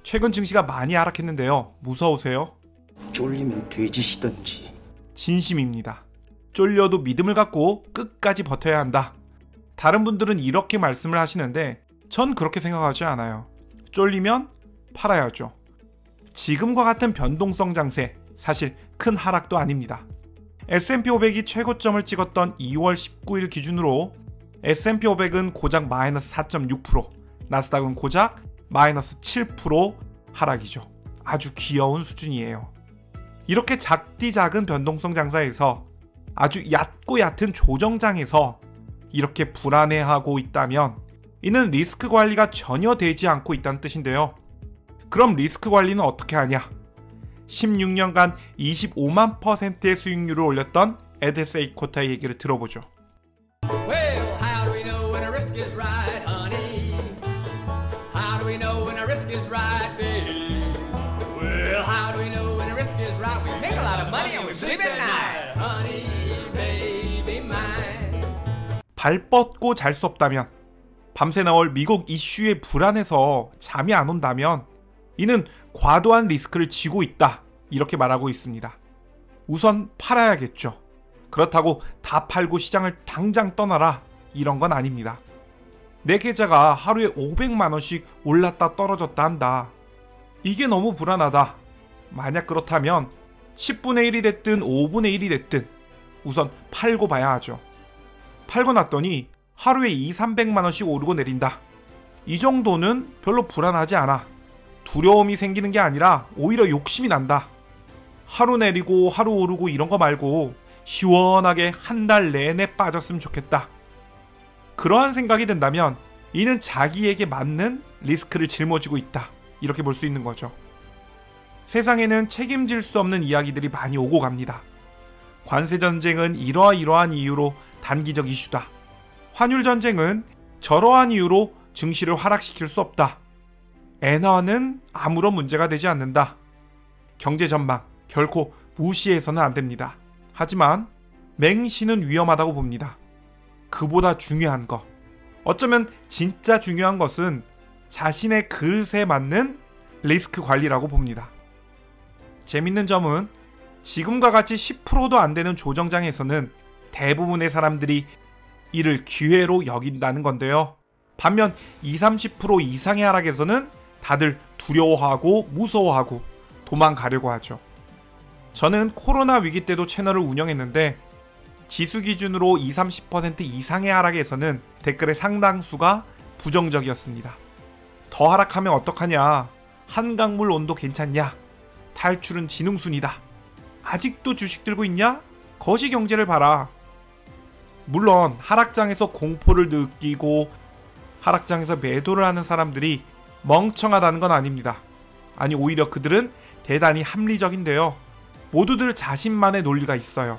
최근 증시가 많이 하락했는데요. 무서우세요? 쫄리면 돼지시던지. 진심입니다. 쫄려도 믿음을 갖고 끝까지 버텨야 한다. 다른 분들은 이렇게 말씀을 하시는데 전 그렇게 생각하지 않아요. 쫄리면 팔아야죠. 지금과 같은 변동성 장세, 사실 큰 하락도 아닙니다. S&P 500이 최고점을 찍었던 2월 19일 기준으로 S&P 500은 고작 마이너스 4.6%, 나스닥은 고작 마이너스 7% 하락이죠. 아주 귀여운 수준이에요. 이렇게 작디 작은 변동성 장사에서 아주 얕고 얕은 조정장에서 이렇게 불안해하고 있다면 이는 리스크 관리가 전혀 되지 않고 있다는 뜻인데요. 그럼 리스크 관리는 어떻게 하냐? 16년간 25만%의 수익률을 올렸던 에드 세이코타의 얘기를 들어보죠. Well, how do we know when a risk is right, honey? How do we know when a risk is right, babe? Well, how do we know when a risk is right? We make a lot of money and we sleep at night, honey, baby mine. 발 뻗고 잘 수 없다면, 밤새 나올 미국 이슈에 불안해서 잠이 안 온다면 이는 과도한 리스크를 지고 있다, 이렇게 말하고 있습니다. 우선 팔아야겠죠. 그렇다고 다 팔고 시장을 당장 떠나라, 이런 건 아닙니다. 내 계좌가 하루에 500만원씩 올랐다 떨어졌다 한다. 이게 너무 불안하다. 만약 그렇다면 10분의 1이 됐든 5분의 1이 됐든 우선 팔고 봐야 하죠. 팔고 났더니 하루에 200~300만원씩 오르고 내린다. 이 정도는 별로 불안하지 않아. 두려움이 생기는 게 아니라 오히려 욕심이 난다. 하루 내리고 하루 오르고 이런 거 말고 시원하게 한 달 내내 빠졌으면 좋겠다. 그러한 생각이 든다면 이는 자기에게 맞는 리스크를 짊어지고 있다, 이렇게 볼 수 있는 거죠. 세상에는 책임질 수 없는 이야기들이 많이 오고 갑니다. 관세 전쟁은 이러한 이유로 단기적 이슈다. 환율 전쟁은 저러한 이유로 증시를 하락시킬 수 없다. 엔화는 아무런 문제가 되지 않는다. 경제 전망 결코 무시해서는 안 됩니다. 하지만 맹신은 위험하다고 봅니다. 그보다 중요한 것, 어쩌면 진짜 중요한 것은 자신의 그릇에 맞는 리스크 관리라고 봅니다. 재밌는 점은 지금과 같이 10%도 안 되는 조정장에서는 대부분의 사람들이 이를 기회로 여긴다는 건데요. 반면 20~30% 이상의 하락에서는 다들 두려워하고 무서워하고 도망가려고 하죠. 저는 코로나 위기 때도 채널을 운영했는데 지수 기준으로 20~30% 이상의 하락에서는 댓글의 상당수가 부정적이었습니다. 더 하락하면 어떡하냐? 한강물 온도 괜찮냐? 탈출은 지능순이다. 아직도 주식 들고 있냐? 거시경제를 봐라. 물론 하락장에서 공포를 느끼고 하락장에서 매도를 하는 사람들이 멍청하다는 건 아닙니다. 아니, 오히려 그들은 대단히 합리적인데요. 모두들 자신만의 논리가 있어요.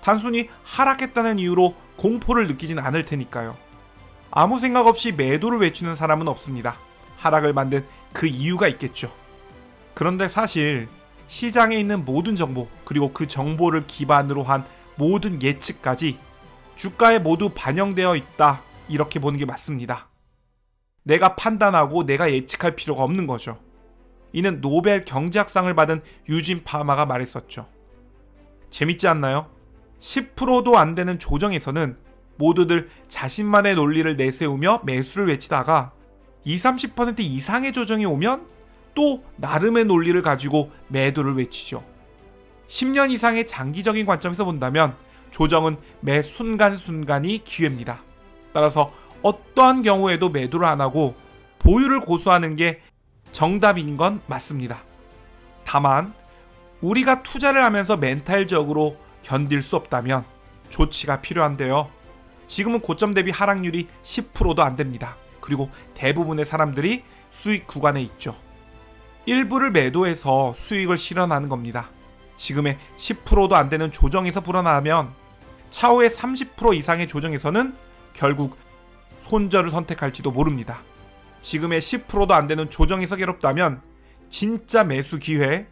단순히 하락했다는 이유로 공포를 느끼진 않을 테니까요. 아무 생각 없이 매도를 외치는 사람은 없습니다. 하락을 만든 그 이유가 있겠죠. 그런데 사실 시장에 있는 모든 정보, 그리고 그 정보를 기반으로 한 모든 예측까지 주가에 모두 반영되어 있다, 이렇게 보는 게 맞습니다. 내가 판단하고 내가 예측할 필요가 없는 거죠. 이는 노벨 경제학상을 받은 유진 파마가 말했었죠. 재밌지 않나요? 10%도 안 되는 조정에서는 모두들 자신만의 논리를 내세우며 매수를 외치다가 20~30% 이상의 조정이 오면 또 나름의 논리를 가지고 매도를 외치죠. 10년 이상의 장기적인 관점에서 본다면 조정은 매 순간순간이 기회입니다. 따라서 어떠한 경우에도 매도를 안 하고 보유를 고수하는 게 정답인 건 맞습니다. 다만 우리가 투자를 하면서 멘탈적으로 견딜 수 없다면 조치가 필요한데요. 지금은 고점 대비 하락률이 10%도 안 됩니다. 그리고 대부분의 사람들이 수익 구간에 있죠. 일부를 매도해서 수익을 실현하는 겁니다. 지금의 10%도 안 되는 조정에서 불어나면 차후의 30% 이상의 조정에서는 결국 손절을 선택할지도 모릅니다. 지금의 10%도 안 되는 조정에서 괴롭다면 진짜 매수 기회,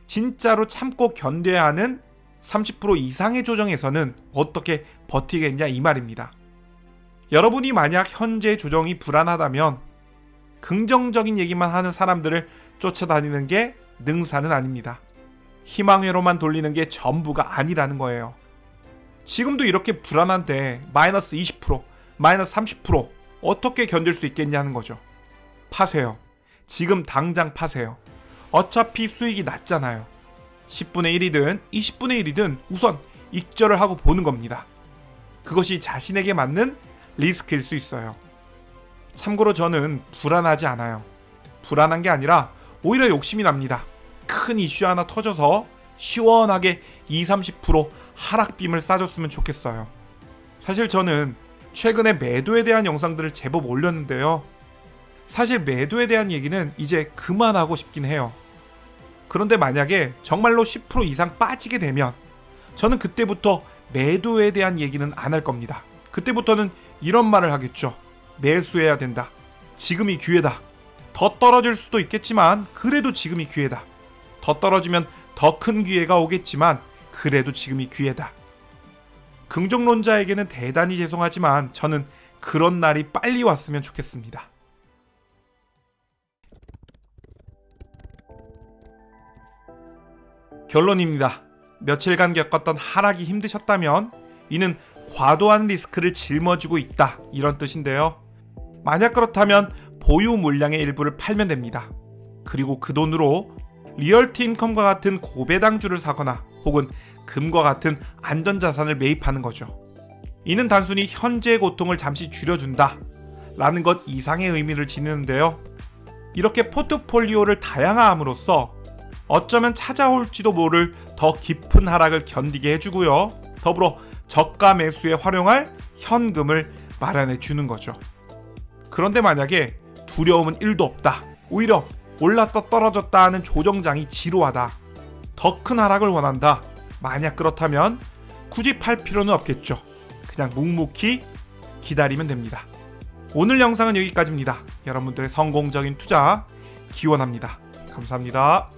진짜로 참고 견뎌야 하는 30% 이상의 조정에서는 어떻게 버티겠냐, 이 말입니다. 여러분이 만약 현재 조정이 불안하다면 긍정적인 얘기만 하는 사람들을 쫓아다니는 게 능사는 아닙니다. 희망회로만 돌리는 게 전부가 아니라는 거예요. 지금도 이렇게 불안한데 마이너스 20%, 마이너스 30% 어떻게 견딜 수 있겠냐는 거죠. 파세요. 지금 당장 파세요. 어차피 수익이 낮잖아요. 10분의 1이든 20분의 1이든 우선 익절을 하고 보는 겁니다. 그것이 자신에게 맞는 리스크일 수 있어요. 참고로 저는 불안하지 않아요. 불안한 게 아니라 오히려 욕심이 납니다. 큰 이슈 하나 터져서 시원하게 20-30% 하락빔을 싸줬으면 좋겠어요. 사실 저는 최근에 매도에 대한 영상들을 제법 올렸는데요. 사실 매도에 대한 얘기는 이제 그만하고 싶긴 해요. 그런데 만약에 정말로 10% 이상 빠지게 되면 저는 그때부터 매도에 대한 얘기는 안 할 겁니다. 그때부터는 이런 말을 하겠죠. 매수해야 된다. 지금이 기회다. 더 떨어질 수도 있겠지만 그래도 지금이 기회다. 더 떨어지면 더 큰 기회가 오겠지만 그래도 지금이 기회다. 긍정론자에게는 대단히 죄송하지만 저는 그런 날이 빨리 왔으면 좋겠습니다. 결론입니다. 며칠간 겪었던 하락이 힘드셨다면 이는 과도한 리스크를 짊어지고 있다, 이런 뜻인데요. 만약 그렇다면 보유 물량의 일부를 팔면 됩니다. 그리고 그 돈으로 리얼티 인컴과 같은 고배당주를 사거나 혹은 금과 같은 안전자산을 매입하는 거죠. 이는 단순히 현재의 고통을 잠시 줄여준다 라는 것 이상의 의미를 지니는데요. 이렇게 포트폴리오를 다양화함으로써 어쩌면 찾아올지도 모를 더 깊은 하락을 견디게 해주고요. 더불어 저가 매수에 활용할 현금을 마련해 주는 거죠. 그런데 만약에 두려움은 1도 없다. 오히려 올랐다 떨어졌다 하는 조정장이 지루하다. 더 큰 하락을 원한다. 만약 그렇다면 굳이 팔 필요는 없겠죠. 그냥 묵묵히 기다리면 됩니다. 오늘 영상은 여기까지입니다. 여러분들의 성공적인 투자 기원합니다. 감사합니다.